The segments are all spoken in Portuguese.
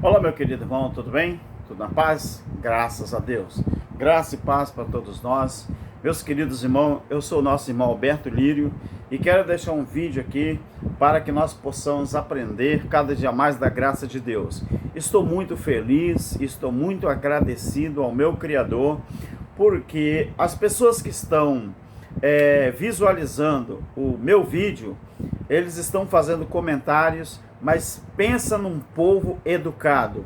Olá, meu querido irmão, tudo bem? Tudo na paz? Graças a Deus. Graça e paz para todos nós. Meus queridos irmãos, eu sou o nosso irmão Alberto Lírio e quero deixar um vídeo aqui para que nós possamos aprender cada dia mais da graça de Deus. Estou muito feliz, estou muito agradecido ao meu Criador, porque as pessoas que estão visualizando o meu vídeo, eles estão fazendo comentários, mas pensa num povo educado.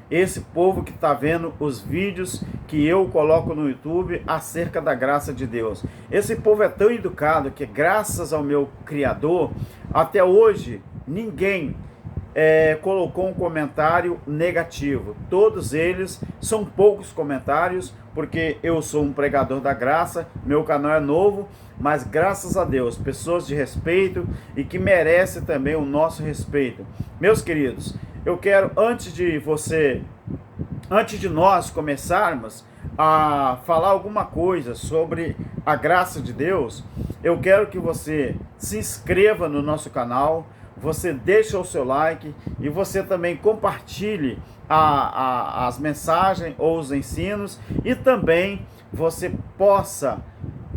Esse povo que está vendo os vídeos que eu coloco no YouTube acerca da graça de Deus. Esse povo é tão educado que, graças ao meu Criador, até hoje ninguém colocou um comentário negativo. Todos eles, são poucos comentários, porque eu sou um pregador da graça, meu canal é novo, mas graças a Deus, pessoas de respeito e que merecem também o nosso respeito. Meus queridos, eu quero, antes de nós começarmos a falar alguma coisa sobre a graça de Deus, eu quero que você se inscreva no nosso canal, você deixe o seu like e você também compartilhe as mensagens ou os ensinos, e também você possa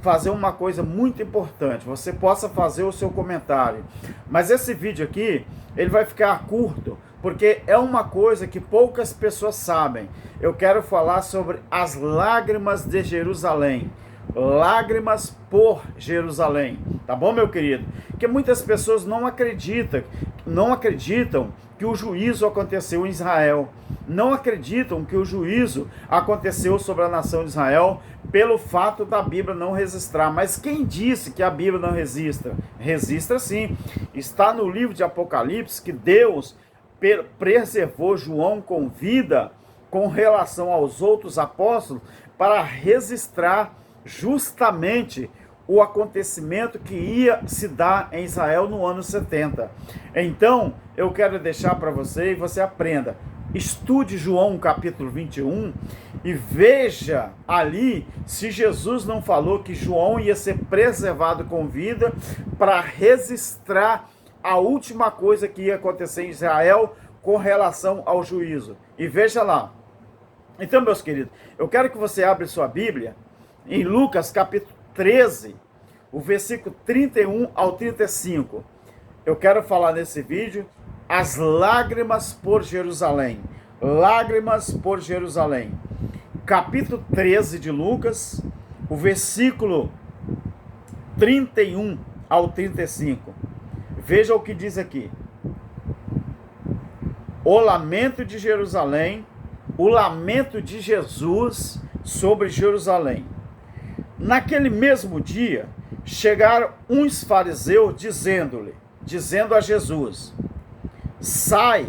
fazer uma coisa muito importante, você possa fazer o seu comentário. Mas esse vídeo aqui, ele vai ficar curto, porque é uma coisa que poucas pessoas sabem. Eu quero falar sobre as lágrimas de Jerusalém. Lágrimas por Jerusalém, tá bom, meu querido? Porque muitas pessoas não acreditam que o juízo aconteceu em Israel, não acreditam que o juízo aconteceu sobre a nação de Israel pelo fato da Bíblia não registrar. Mas quem disse que a Bíblia não registra? Registra sim. Está no livro de Apocalipse que Deus preservou João com vida com relação aos outros apóstolos para registrar justamente o acontecimento que ia se dar em Israel no ano 70. Então, eu quero deixar para você e você aprenda. Estude João capítulo 21 e veja ali se Jesus não falou que João ia ser preservado com vida para registrar a última coisa que ia acontecer em Israel com relação ao juízo. E veja lá. Então, meus queridos, eu quero que você abra sua Bíblia em Lucas capítulo 13, o versículo 31 ao 35. Eu quero falar nesse vídeo as lágrimas por Jerusalém. Lágrimas por Jerusalém. Capítulo 13 de Lucas, o versículo 31 ao 35. Veja o que diz aqui. O lamento de Jerusalém, o lamento de Jesus sobre Jerusalém. Naquele mesmo dia, chegaram uns fariseus dizendo a Jesus: sai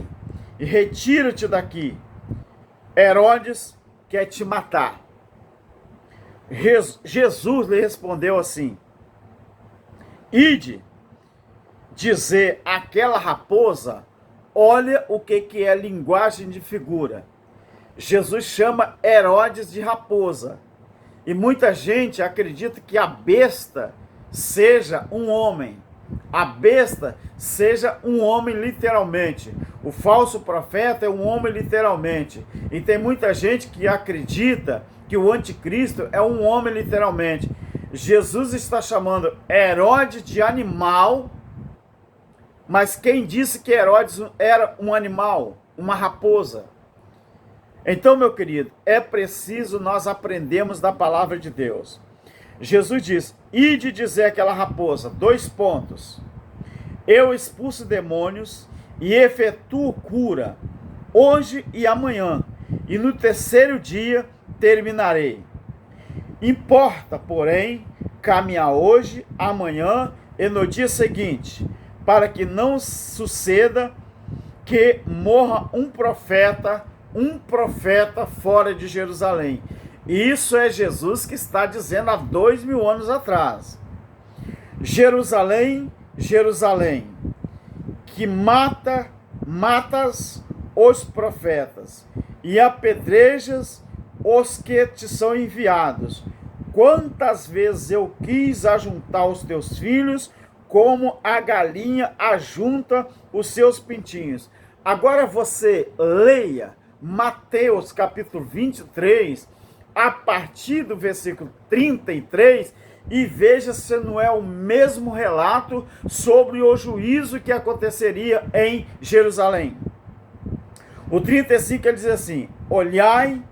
e retira-te daqui, Herodes quer te matar. Jesus lhe respondeu assim: ide dizer àquela raposa, olha o que é linguagem de figura. Jesus chama Herodes de raposa. E muita gente acredita que a besta seja um homem. A besta seja um homem literalmente. O falso profeta é um homem literalmente. E tem muita gente que acredita que o anticristo é um homem literalmente. Jesus está chamando Herodes de animal, mas quem disse que Herodes era um animal, uma raposa? Então, meu querido, é preciso nós aprendermos da palavra de Deus. Jesus diz: ide dizer àquela raposa, 2 pontos. Eu expulso demônios e efetuo cura hoje e amanhã, e no terceiro dia terminarei. Importa, porém, caminhar hoje, amanhã e no dia seguinte, para que não suceda que morra um profeta fora de Jerusalém. Isso é Jesus que está dizendo há 2000 anos atrás. Jerusalém, Jerusalém, que matas os profetas e apedrejas os que te são enviados. Quantas vezes eu quis ajuntar os teus filhos, como a galinha ajunta os seus pintinhos, Agora você leia Mateus capítulo 23, a partir do versículo 33, e veja se não é o mesmo relato sobre o juízo que aconteceria em Jerusalém. O 35 ele diz assim: olhai,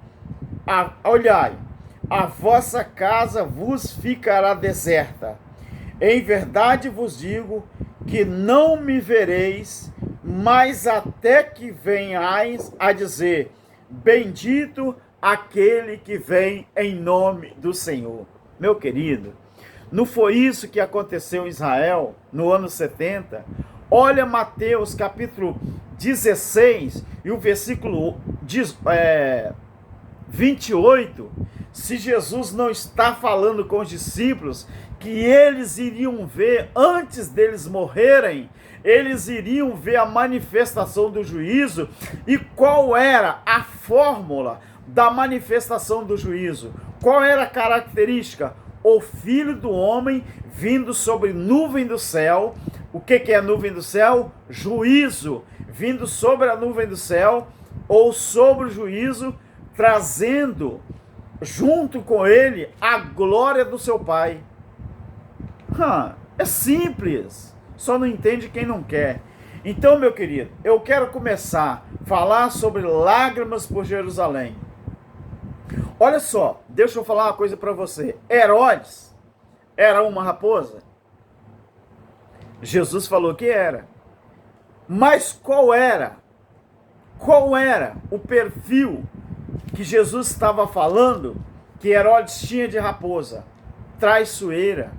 a vossa casa vos ficará deserta. Em verdade vos digo que não me vereis, mas até que venhais a dizer: bendito aquele que vem em nome do Senhor. Meu querido, não foi isso que aconteceu em Israel no ano 70? Olha Mateus capítulo 16 e o versículo 28, se Jesus não está falando com os discípulos que eles iriam ver, antes deles morrerem, eles iriam ver a manifestação do juízo. E qual era a fórmula da manifestação do juízo? Qual era a característica? O Filho do Homem vindo sobre nuvem do céu. O que é nuvem do céu? Juízo. Vindo sobre a nuvem do céu, ou sobre o juízo, trazendo junto com ele a glória do seu Pai. É simples, só não entende quem não quer. Então, meu querido, eu quero começar a falar sobre lágrimas por Jerusalém. Olha só, deixa eu falar uma coisa para você. Herodes era uma raposa? Jesus falou que era. Mas qual era o perfil que Jesus estava falando que Herodes tinha de raposa? Traiçoeira.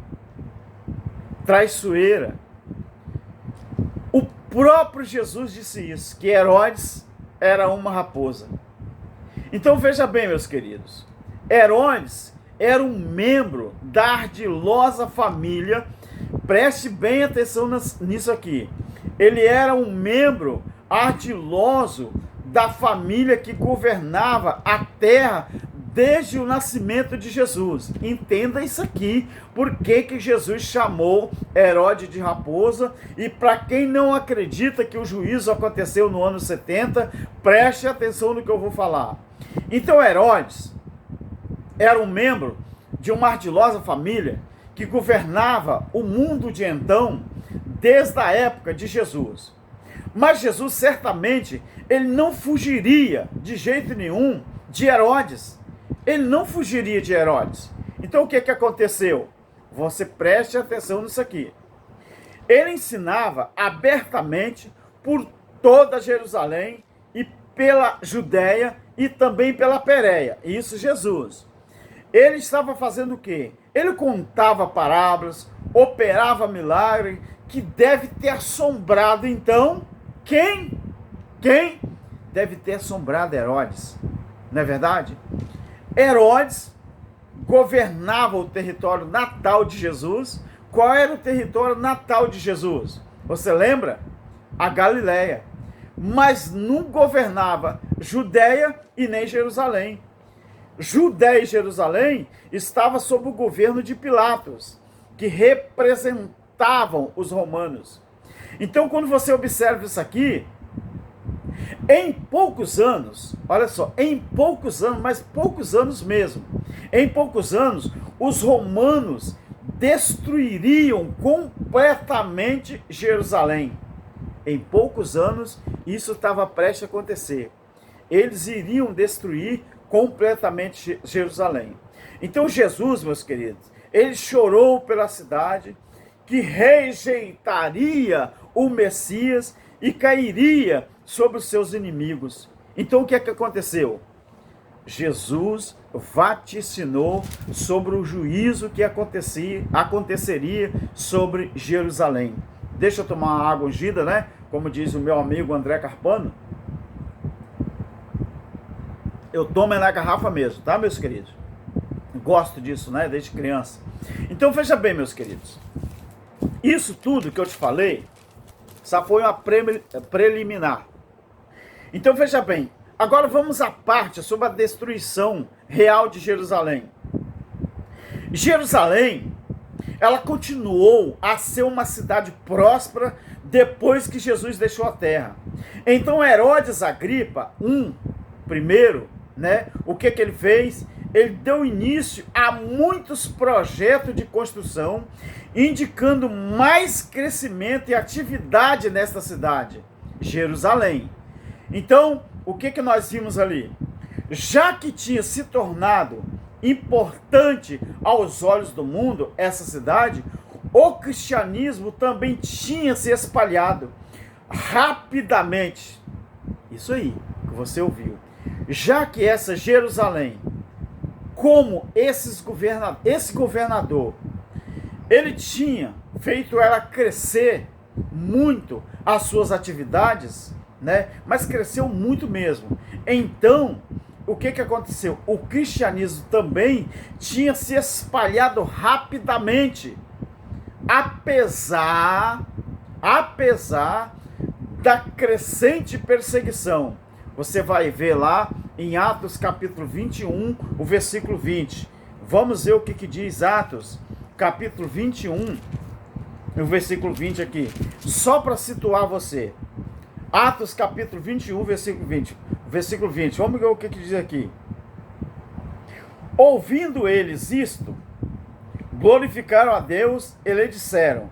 O próprio Jesus disse isso, que Herodes era uma raposa. Então veja bem, meus queridos, Herodes era um membro da ardilosa família, preste bem atenção nisso aqui, ele era um membro ardiloso da família que governava a terra desde o nascimento de Jesus. Entenda isso aqui, por que Jesus chamou Herodes de raposa. E para quem não acredita que o juízo aconteceu no ano 70, preste atenção no que eu vou falar. Então Herodes era um membro de uma ardilosa família que governava o mundo de então, desde a época de Jesus. Mas Jesus certamente, ele não fugiria de jeito nenhum de Herodes. Ele não fugiria de Herodes. Então o que aconteceu? Você preste atenção nisso aqui. Ele ensinava abertamente por toda Jerusalém e pela Judéia e também pela Pérea. Isso Jesus. Ele estava fazendo o quê? Ele contava parábolas, operava milagre, que deve ter assombrado então quem? Deve ter assombrado Herodes. Não é verdade? Herodes governava o território natal de Jesus. Qual era o território natal de Jesus? Você lembra? A Galileia. Mas não governava Judéia e nem Jerusalém. Judéia e Jerusalém estavam sob o governo de Pilatos, que representavam os romanos. Então, quando você observa isso aqui, em poucos anos, olha só, em poucos anos, mas poucos anos mesmo, em poucos anos, os romanos destruiriam completamente Jerusalém. Em poucos anos, isso estava prestes a acontecer. Eles iriam destruir completamente Jerusalém. Então Jesus, meus queridos, ele chorou pela cidade que rejeitaria o Messias e cairia sobre os seus inimigos. Então o que aconteceu? Jesus vaticinou sobre o juízo que aconteceria sobre Jerusalém. Deixa eu tomar uma água ungida, né? Como diz o meu amigo André Carpano. Eu tomo na garrafa mesmo, tá, meus queridos? Gosto disso, né? Desde criança. Então veja bem, meus queridos. Isso tudo que eu te falei, só foi uma preliminar. Então veja bem, agora vamos à parte sobre a destruição real de Jerusalém. Jerusalém, ela continuou a ser uma cidade próspera depois que Jesus deixou a terra. Então Herodes Agripa primeiro, né, o que ele fez? Ele deu início a muitos projetos de construção, indicando mais crescimento e atividade nesta cidade, Jerusalém. Então, o que nós vimos ali? Já que tinha se tornado importante aos olhos do mundo essa cidade, o cristianismo também tinha se espalhado rapidamente. Isso aí que você ouviu. Já que essa Jerusalém, como esse governador, ele tinha feito ela crescer muito as suas atividades, né? Mas cresceu muito mesmo. Então, o que aconteceu? O cristianismo também tinha se espalhado rapidamente, apesar da crescente perseguição. Você vai ver lá em Atos capítulo 21, o versículo 20. Vamos ver o que diz Atos capítulo 21, o versículo 20 aqui. Só para situar você. Atos capítulo 21, versículo 20. Versículo 20. Vamos ver o que diz aqui. Ouvindo eles isto, glorificaram a Deus e lhe disseram: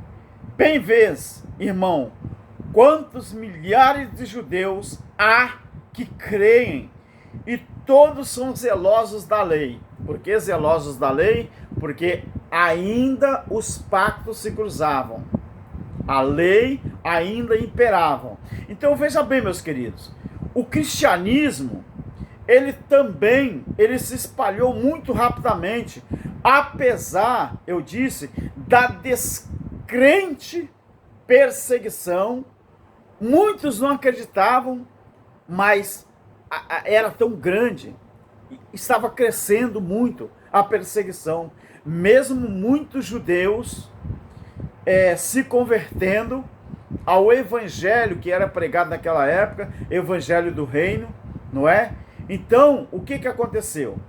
bem vês, irmão, quantos milhares de judeus há que creem, e todos são zelosos da lei. Por que zelosos da lei? Porque ainda os pactos se cruzavam. A lei ainda imperava. Então veja bem, meus queridos, o cristianismo, ele se espalhou muito rapidamente, apesar, eu disse, da descrente perseguição. Muitos não acreditavam, mas era tão grande, estava crescendo muito a perseguição, mesmo muitos judeus se convertendo ao evangelho que era pregado naquela época, evangelho do reino, não é? Então, o que aconteceu?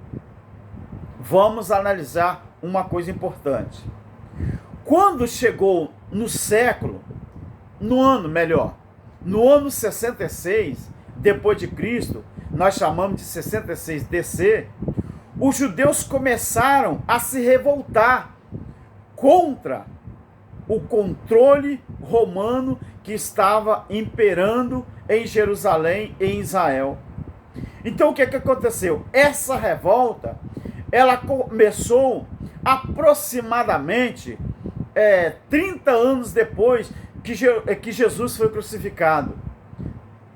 Vamos analisar uma coisa importante. Quando chegou no ano 66, depois de Cristo, nós chamamos de 66 DC, os judeus começaram a se revoltar contra o controle romano que estava imperando em Jerusalém e em Israel. Então o que aconteceu? Essa revolta, ela começou aproximadamente 30 anos depois que Jesus foi crucificado.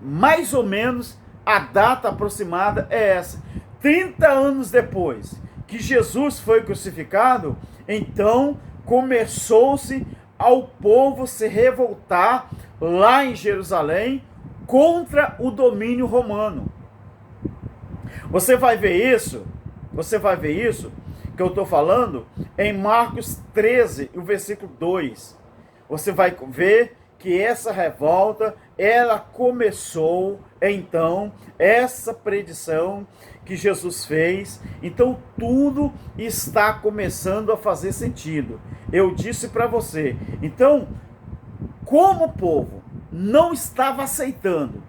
Mais ou menos a data aproximada é essa. 30 anos depois que Jesus foi crucificado, então começou-se ao povo se revoltar lá em Jerusalém contra o domínio romano. Você vai ver isso que eu estou falando em Marcos 13, o versículo 2. Você vai ver que essa revolta, ela começou, então, essa predição que Jesus fez. Então, tudo está começando a fazer sentido. Eu disse para você. Então, como o povo não estava aceitando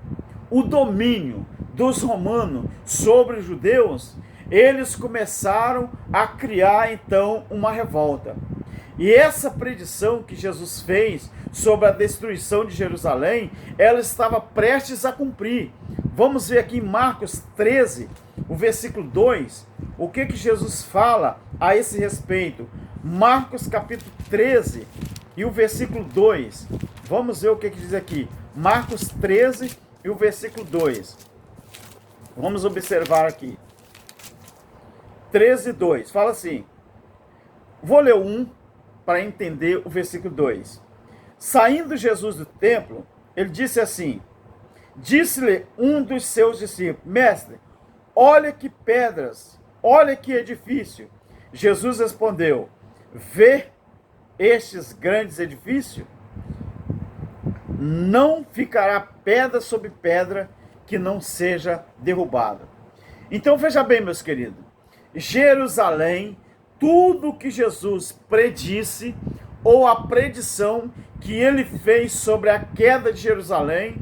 o domínio dos romanos sobre os judeus, eles começaram a criar, então, uma revolta. E essa predição que Jesus fez sobre a destruição de Jerusalém, ela estava prestes a cumprir. Vamos ver aqui em Marcos 13, o versículo 2, o que Jesus fala a esse respeito. Marcos capítulo 13 e o versículo 2. Vamos ver o que diz aqui. Marcos 13 e o versículo 2. Vamos observar aqui. 13, 2. Fala assim. Vou ler para entender o versículo 2. Saindo Jesus do templo, ele disse assim: disse-lhe um dos seus discípulos: mestre, olha que pedras, olha que edifício. Jesus respondeu: vê estes grandes edifícios? Não ficará pedra sobre pedra que não seja derrubada. Então veja bem, meus queridos, Jerusalém, tudo que Jesus predisse, ou a predição que ele fez sobre a queda de Jerusalém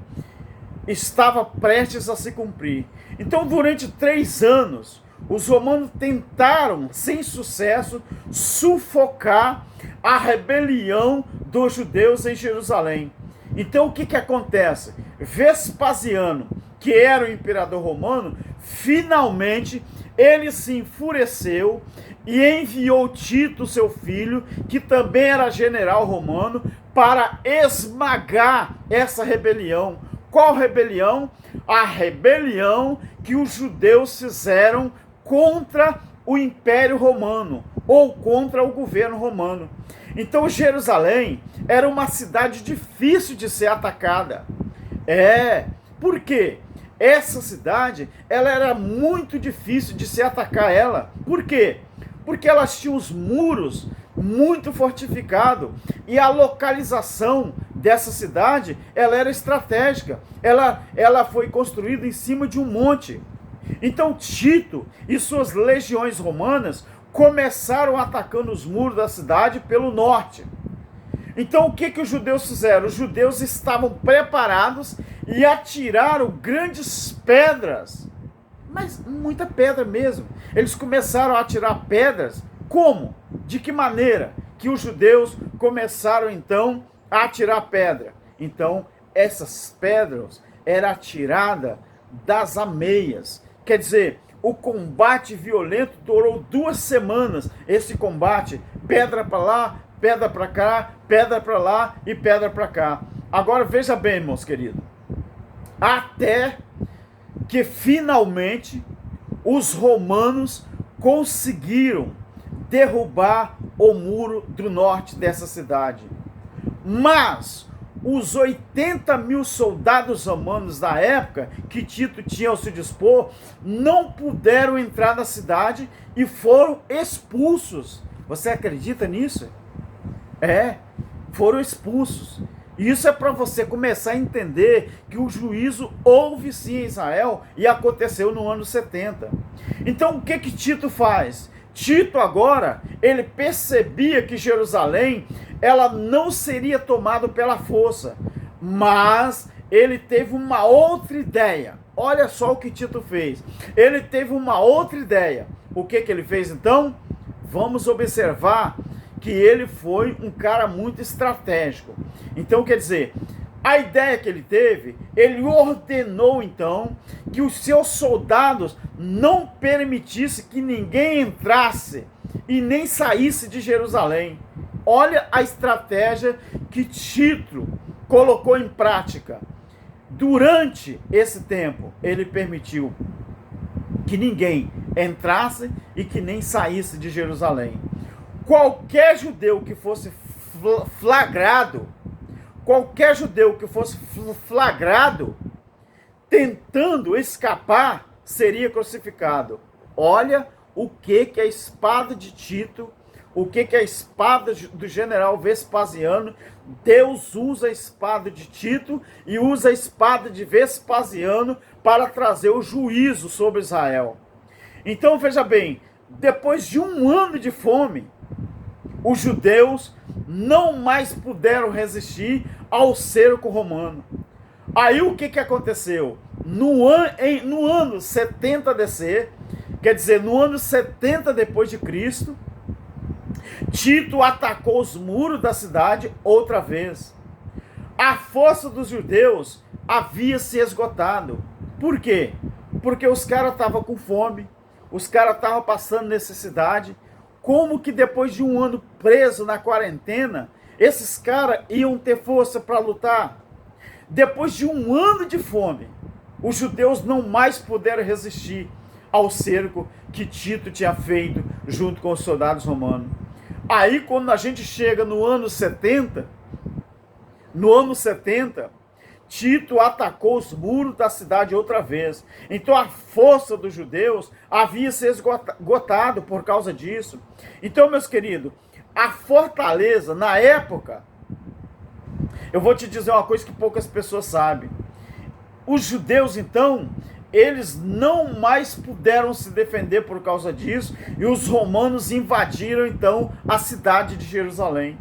estava prestes a se cumprir. Então, durante 3 anos, os romanos tentaram, sem sucesso, sufocar a rebelião dos judeus em Jerusalém. Então, o que acontece? Vespasiano, que era o imperador romano, finalmente ele se enfureceu e enviou Tito, seu filho, que também era general romano, para esmagar essa rebelião. Qual rebelião? A rebelião que os judeus fizeram contra o Império Romano, ou contra o governo romano. Então Jerusalém era uma cidade difícil de ser atacada. Por quê? Essa cidade, ela era muito difícil de se atacar ela. Por quê? Porque elas tinham os muros muito fortificados e a localização dessa cidade, ela era estratégica. Ela foi construída em cima de um monte. Então Tito e suas legiões romanas começaram atacando os muros da cidade pelo norte. Então o que os judeus fizeram? Os judeus estavam preparados e atiraram grandes pedras, mas muita pedra mesmo. Eles começaram a atirar pedras. Como? De que maneira? Que os judeus começaram então a atirar pedra. Então essas pedras eram atiradas das ameias. Quer dizer, o combate violento durou 2 semanas. Esse combate, pedra para lá, pedra para cá, pedra para lá e pedra para cá. Agora veja bem, irmãos queridos. Até que finalmente os romanos conseguiram derrubar o muro do norte dessa cidade. Mas os 80.000 soldados romanos da época, que Tito tinha ao se dispor, não puderam entrar na cidade e foram expulsos. Você acredita nisso? Foram expulsos. Isso é para você começar a entender que o juízo houve sim em Israel e aconteceu no ano 70. Então o que Tito faz? Tito agora, ele percebia que Jerusalém, ela não seria tomada pela força, mas ele teve uma outra ideia. Olha só o que Tito fez. Ele teve uma outra ideia. O que ele fez então? Vamos observar que ele foi um cara muito estratégico. Então, quer dizer, a ideia que ele teve, ele ordenou então que os seus soldados não permitissem que ninguém entrasse e nem saísse de Jerusalém. Olha a estratégia que Tito colocou em prática. Durante esse tempo, ele permitiu que ninguém entrasse e que nem saísse de Jerusalém. Qualquer judeu que fosse flagrado, tentando escapar, seria crucificado. Olha o que a espada de Tito, o que a espada do general Vespasiano, Deus usa a espada de Tito e usa a espada de Vespasiano para trazer o juízo sobre Israel. Então veja bem, depois de 1 ano de fome, os judeus não mais puderam resistir ao cerco romano. Aí o que aconteceu? No ano 70 DC, quer dizer, no ano 70 depois de Cristo, Tito atacou os muros da cidade outra vez. A força dos judeus havia se esgotado. Por quê? Porque os caras estavam com fome, os caras estavam passando necessidade. Como que depois de 1 ano preso na quarentena, esses caras iam ter força para lutar? Depois de 1 ano de fome, os judeus não mais puderam resistir ao cerco que Tito tinha feito junto com os soldados romanos. Aí quando a gente chega no ano 70, Tito atacou os muros da cidade outra vez. Então a força dos judeus havia se esgotado por causa disso. Então, meus queridos, a fortaleza, na época, eu vou te dizer uma coisa que poucas pessoas sabem. Os judeus, então, eles não mais puderam se defender por causa disso, e os romanos invadiram, então, a cidade de Jerusalém.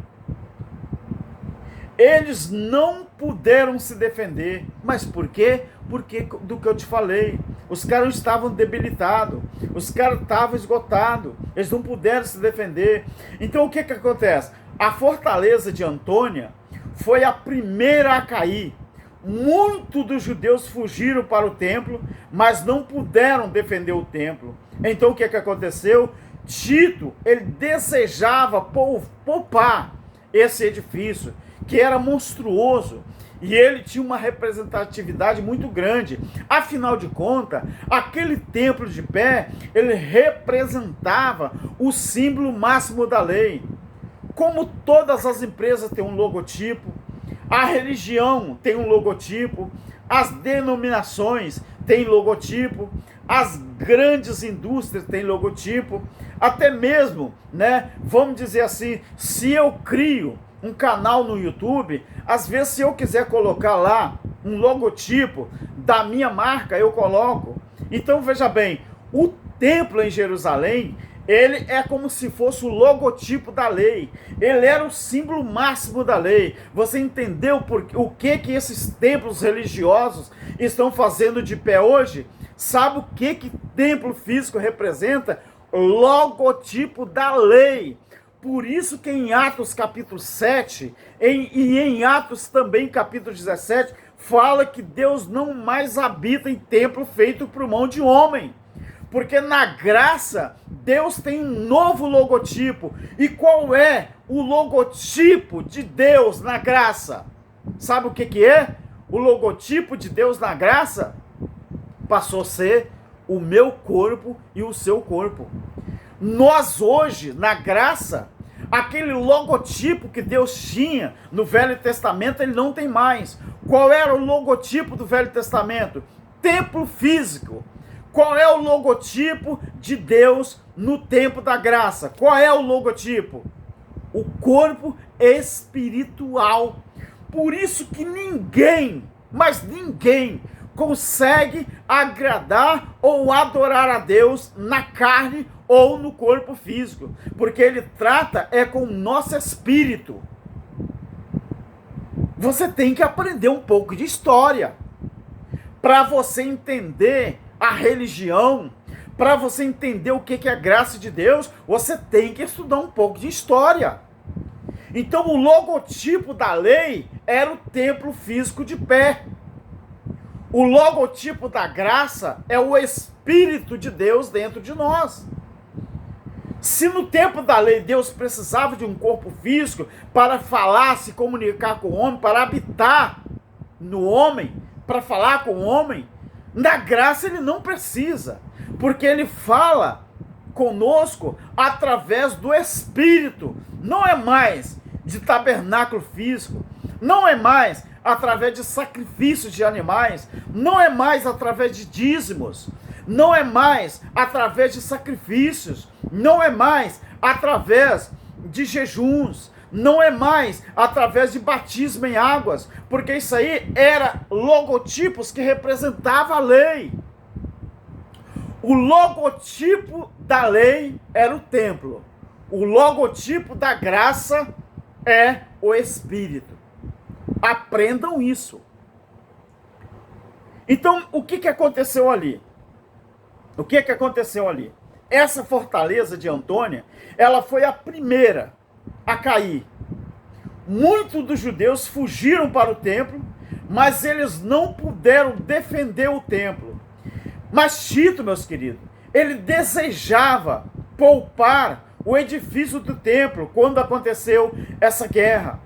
Eles não puderam se defender. Mas por quê? Porque do que eu te falei. Os caras estavam debilitados. Os caras estavam esgotados. Eles não puderam se defender. Então o que acontece? A fortaleza de Antônia foi a primeira a cair. Muitos dos judeus fugiram para o templo, mas não puderam defender o templo. Então o que aconteceu? Tito, ele desejava poupar esse edifício, que era monstruoso, e ele tinha uma representatividade muito grande. Afinal de contas, aquele templo de pé, ele representava o símbolo máximo da lei. Como todas as empresas têm um logotipo, a religião tem um logotipo, as denominações têm logotipo, as grandes indústrias têm logotipo, até mesmo, né, vamos dizer assim, se eu crio um canal no YouTube, às vezes se eu quiser colocar lá um logotipo da minha marca, eu coloco. Então veja bem, o templo em Jerusalém, ele é como se fosse o logotipo da lei. Ele era o símbolo máximo da lei. Você entendeu o que esses templos religiosos estão fazendo de pé hoje? Sabe o que templo físico representa? Logotipo da lei. Por isso que em Atos capítulo 7, e em Atos também capítulo 17, fala que Deus não mais habita em templo feito por mão de homem. Porque na graça, Deus tem um novo logotipo. E qual é o logotipo de Deus na graça? Sabe o que é? O logotipo de Deus na graça passou a ser o meu corpo e o seu corpo. Nós hoje, na graça, aquele logotipo que Deus tinha no Velho Testamento, ele não tem mais. Qual era o logotipo do Velho Testamento? Templo físico. Qual é o logotipo de Deus no tempo da graça? Qual é o logotipo? O corpo espiritual. Por isso que ninguém, mas ninguém, consegue agradar ou adorar a Deus na carne ou no corpo físico. Porque ele trata com o nosso espírito. Você tem que aprender um pouco de história para você entender a religião, para você entender o que é a graça de Deus, você tem que estudar um pouco de história. Então o logotipo da lei era o templo físico de pé. O logotipo da graça é o Espírito de Deus dentro de nós. Se no tempo da lei Deus precisava de um corpo físico para falar, se comunicar com o homem, para habitar no homem, para falar com o homem, na graça ele não precisa, porque ele fala conosco através do Espírito. Não é mais de tabernáculo físico, não é mais através de sacrifícios de animais, não é mais através de dízimos, não é mais através de sacrifícios, não é mais através de jejuns, não é mais através de batismo em águas, porque isso aí era logotipos que representavam a lei. O logotipo da lei era o templo. O logotipo da graça é o Espírito. Aprendam isso. Então, o que aconteceu ali? O que aconteceu ali? Essa fortaleza de Antônia, ela foi a primeira a cair. Muitos dos judeus fugiram para o templo, mas eles não puderam defender o templo. Mas Tito, meus queridos, ele desejava poupar o edifício do templo quando aconteceu essa guerra.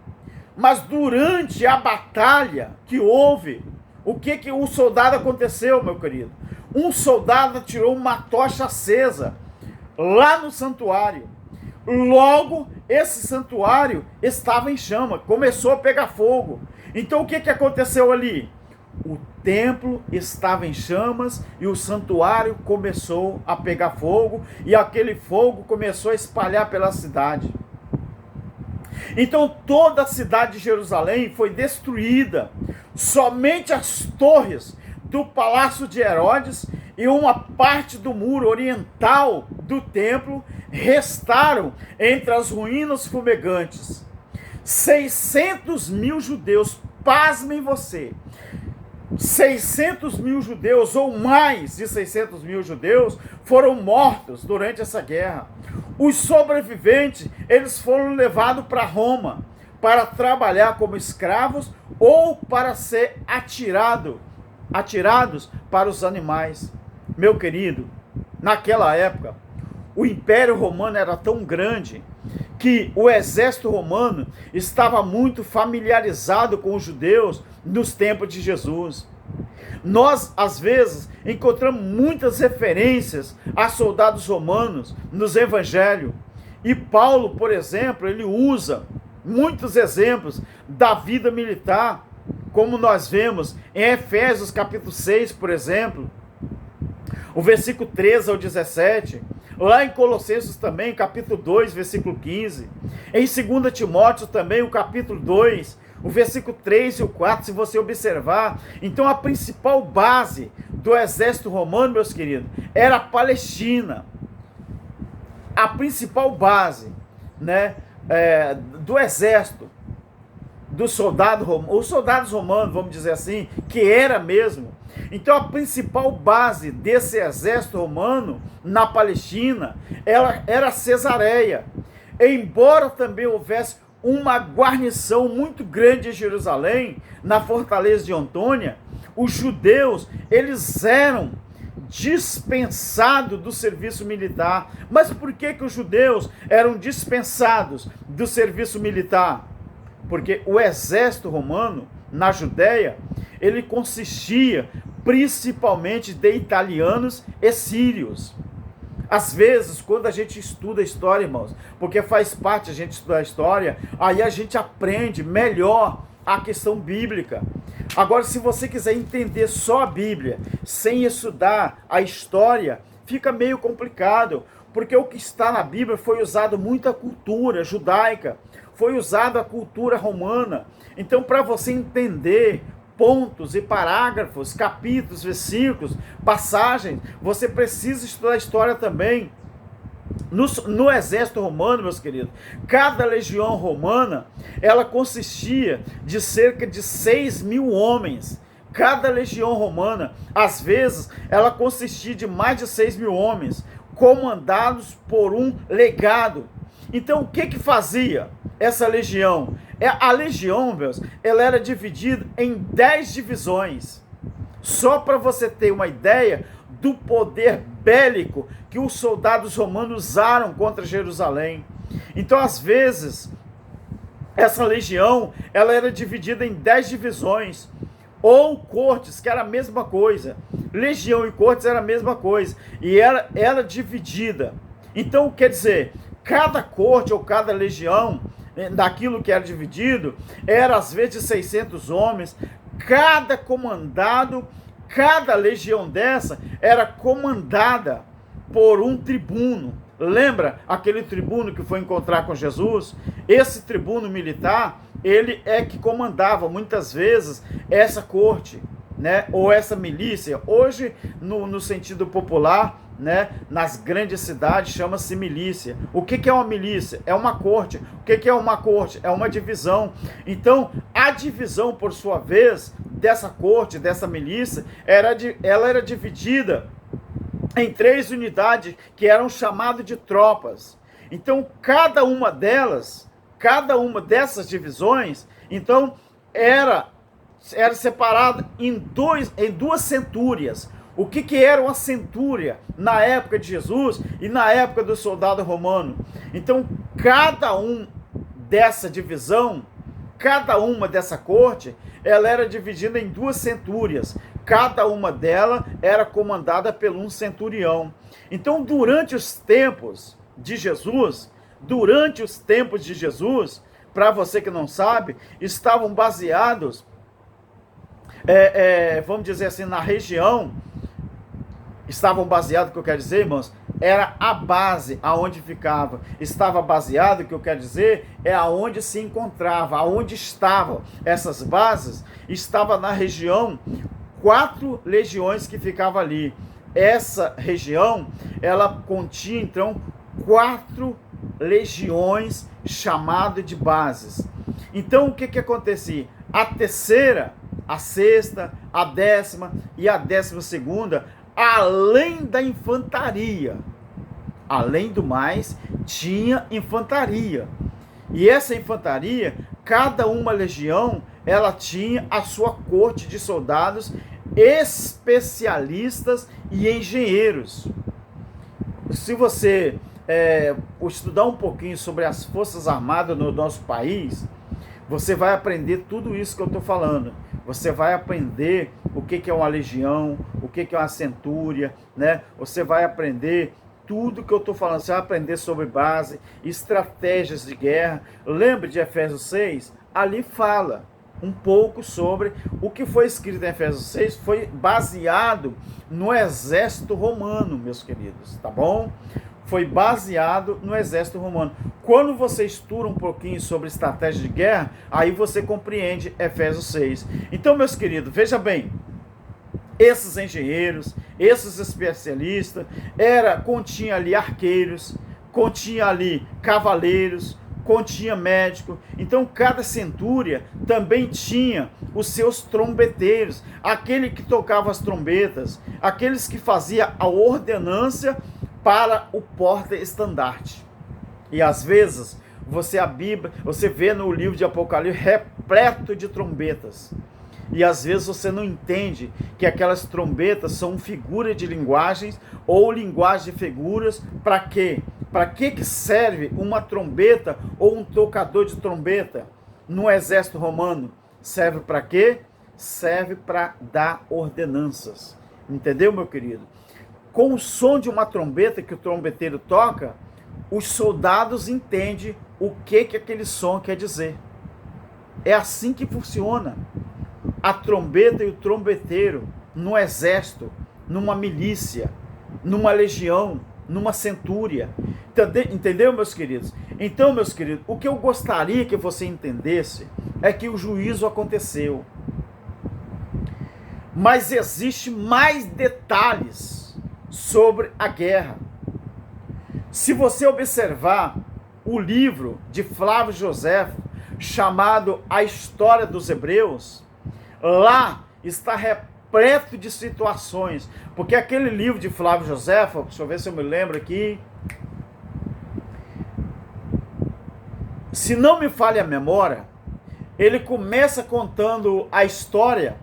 Mas durante a batalha que houve, o que o soldado aconteceu, meu querido? Um soldado tirou uma tocha acesa lá no santuário. Logo, esse santuário estava em chama, começou a pegar fogo. Então o que aconteceu ali? O templo estava em chamas e o santuário começou a pegar fogo, e aquele fogo começou a espalhar pela cidade. Então toda a cidade de Jerusalém foi destruída. Somente as torres do palácio de Herodes e uma parte do muro oriental do templo restaram entre as ruínas fumegantes. 600 mil judeus, pasmem você, 600 mil judeus, ou mais de 600 mil judeus, foram mortos durante essa guerra. Os sobreviventes, eles foram levados para Roma, para trabalhar como escravos, ou para ser atirados para os animais. Meu querido, naquela época, o Império Romano era tão grande que o exército romano estava muito familiarizado com os judeus nos tempos de Jesus. Nós, às vezes, encontramos muitas referências a soldados romanos nos evangelhos. E Paulo, por exemplo, ele usa muitos exemplos da vida militar, como nós vemos em Efésios capítulo 6, por exemplo, o versículo 13 ao 17, lá em Colossenses também, capítulo 2, versículo 15, em 2 Timóteo também, o capítulo 2, o versículo 3 e o 4, se você observar. Então a principal base do exército romano, meus queridos, era a Palestina. A principal base, né, do exército, os soldados romanos, vamos dizer assim, que era mesmo. Então a principal base desse exército romano na Palestina era Cesareia. Embora também houvesse uma guarnição muito grande em Jerusalém, na fortaleza de Antônia, os judeus, eles eram dispensados do serviço militar. Mas por que os judeus eram dispensados do serviço militar? Porque o exército romano, na Judéia, ele consistia principalmente de italianos e sírios. Às vezes, quando a gente estuda a história, irmãos, porque faz parte a gente estudar a história, aí a gente aprende melhor a questão bíblica. Agora, se você quiser entender só a Bíblia, sem estudar a história, fica meio complicado, porque o que está na Bíblia foi usado muita cultura judaica, foi usada a cultura romana. Então, para você entender pontos e parágrafos, capítulos, versículos, passagens, você precisa estudar a história também. No exército romano, meus queridos, cada legião romana, ela consistia de cerca de 6.000 homens. Cada legião romana, às vezes, ela consistia de mais de 6.000 homens, comandados por um legado. Então, o que fazia essa legião? A legião, meus, ela era dividida em 10 divisões. Só para você ter uma ideia do poder bélico que os soldados romanos usaram contra Jerusalém. Então, às vezes, essa legião, ela era dividida em 10 divisões, ou cortes, que era a mesma coisa. Legião e cortes era a mesma coisa, e era dividida. Então, quer dizer, cada corte ou cada legião, daquilo que era dividido, era às vezes de 600 homens, cada comandado, cada legião dessa era comandada por um tribuno. Lembra aquele tribuno que foi encontrar com Jesus? Esse tribuno militar, ele é que comandava muitas vezes essa corte, né? Ou essa milícia. Hoje, no sentido popular, né, nas grandes cidades, chama-se milícia. O que é uma milícia? É uma corte. O que é uma corte? É uma divisão. Então, a divisão, por sua vez, dessa corte, dessa milícia, ela era dividida em 3 unidades, que eram chamadas de tropas. Então, cada uma dessas divisões, então, era separada em duas centúrias. O que era uma centúria na época de Jesus e na época do soldado romano? Então, cada um dessa divisão, cada uma dessa corte, ela era dividida em 2 centúrias. Cada uma delas era comandada por um centurião. Então, durante os tempos de Jesus, para você que não sabe, estavam baseados, vamos dizer assim, na região. Estavam baseados, o que eu quero dizer, irmãos, era a base aonde ficava. Estava baseado, o que eu quero dizer, é aonde se encontrava, aonde estavam essas bases. Estava na região 4 legiões que ficavam ali. Essa região, ela continha, então, 4 legiões chamadas de bases. Então o que que acontecia? A terceira, a sexta, a 10ª e a 12ª, além da infantaria, além do mais, tinha infantaria. E essa infantaria, cada uma legião, ela tinha a sua corte de soldados especialistas e engenheiros. Se você estudar um pouquinho sobre as Forças Armadas no nosso país, você vai aprender tudo isso que eu estou falando. Você vai aprender o que é uma legião, o que é uma centúria, né? Você vai aprender tudo que eu estou falando. Você vai aprender sobre base, estratégias de guerra. Lembre de Efésios 6? Ali fala um pouco sobre o que foi escrito em Efésios 6, foi baseado no exército romano, meus queridos, tá bom? Foi baseado no exército romano. Quando você estuda um pouquinho sobre estratégia de guerra, aí você compreende Efésios 6. Então, meus queridos, veja bem, esses engenheiros, esses especialistas, continha ali arqueiros, continha ali cavaleiros, continha médico. Então cada centúria também tinha os seus trombeteiros, aquele que tocava as trombetas, aqueles que fazia a ordenância para o porta-estandarte. E às vezes você vê no livro de Apocalipse repleto de trombetas. E às vezes você não entende que aquelas trombetas são figuras de linguagens ou linguagem de figuras. Para quê? Para que serve uma trombeta ou um tocador de trombeta no exército romano? Serve para quê? Serve para dar ordenanças. Entendeu, meu querido? Com o som de uma trombeta que o trombeteiro toca, os soldados entendem o que aquele som quer dizer. É assim que funciona. A trombeta e o trombeteiro no exército, numa milícia, numa legião, numa centúria. Entendeu, meus queridos? Então, meus queridos, o que eu gostaria que você entendesse é que o juízo aconteceu. Mas existe mais detalhes sobre a guerra. Se você observar o livro de Flávio Joséfo, chamado A História dos Hebreus, lá está repleto de situações, porque aquele livro de Flávio Joséfo, deixa eu ver se eu me lembro aqui, se não me falha a memória, ele começa contando a história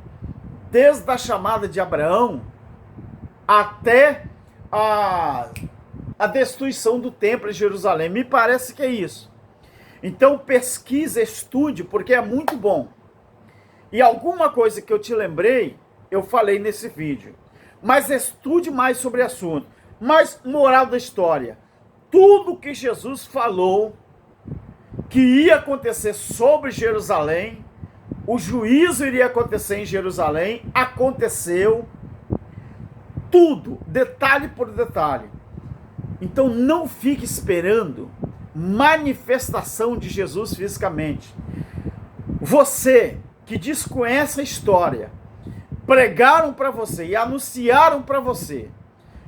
desde a chamada de Abraão até a destruição do templo em Jerusalém. Me parece que é isso. Então pesquisa, estude, porque é muito bom. E alguma coisa que eu te lembrei, eu falei nesse vídeo. Mas estude mais sobre o assunto. Mas, moral da história, tudo que Jesus falou que ia acontecer sobre Jerusalém, o juízo iria acontecer em Jerusalém, aconteceu, tudo, detalhe por detalhe. Então não fique esperando manifestação de Jesus fisicamente. Você que desconhece a história, pregaram para você e anunciaram para você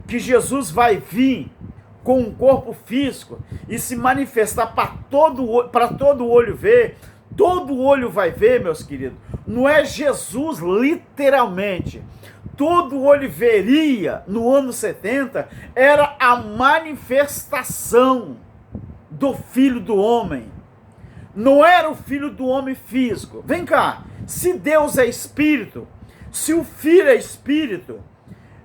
que Jesus vai vir com um corpo físico e se manifestar para todo olho ver, todo olho vai ver, meus queridos. Não é Jesus literalmente. Todo olho veria no ano 70, era a manifestação do Filho do Homem. Não era o Filho do Homem físico. Vem cá, se Deus é Espírito, se o Filho é Espírito,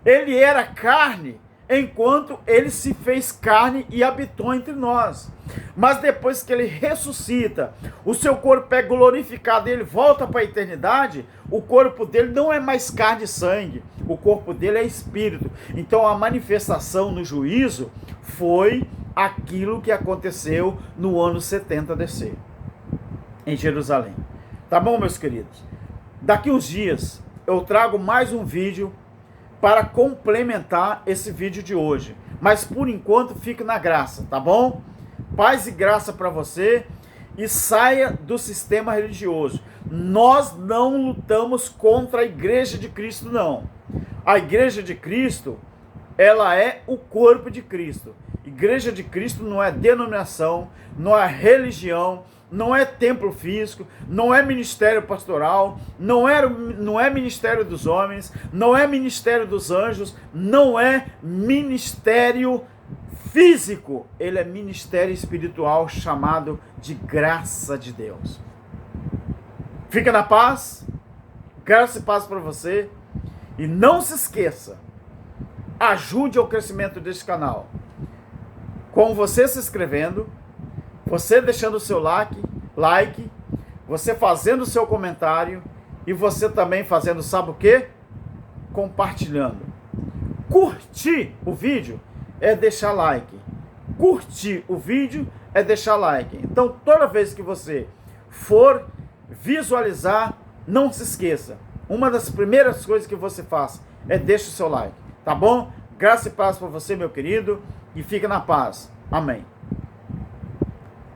ele era carne, enquanto ele se fez carne e habitou entre nós. Mas depois que ele ressuscita, o seu corpo é glorificado, ele volta para a eternidade, o corpo dele não é mais carne e sangue, o corpo dele é espírito. Então a manifestação no juízo foi aquilo que aconteceu no ano 70 DC, em Jerusalém. Tá bom, meus queridos? Daqui uns dias eu trago mais um vídeo para complementar esse vídeo de hoje. Mas por enquanto fique na graça, tá bom? Paz e graça para você e saia do sistema religioso. Nós não lutamos contra a Igreja de Cristo, não. A Igreja de Cristo, ela é o corpo de Cristo. Igreja de Cristo não é denominação, não é religião, não é templo físico, não é ministério pastoral, não é ministério dos homens, não é ministério dos anjos, não é ministério físico, ele é ministério espiritual chamado de graça de Deus. Fica na paz, graça e paz para você, e não se esqueça, ajude ao crescimento deste canal, com você se inscrevendo, você deixando o seu like, você fazendo o seu comentário, e você também fazendo, sabe o quê? Compartilhando. Curtir o vídeo é deixar like. Curtir o vídeo é deixar like. Então, toda vez que você for visualizar, não se esqueça. Uma das primeiras coisas que você faz é deixar o seu like. Tá bom? Graça e paz para você, meu querido. E fica na paz. Amém.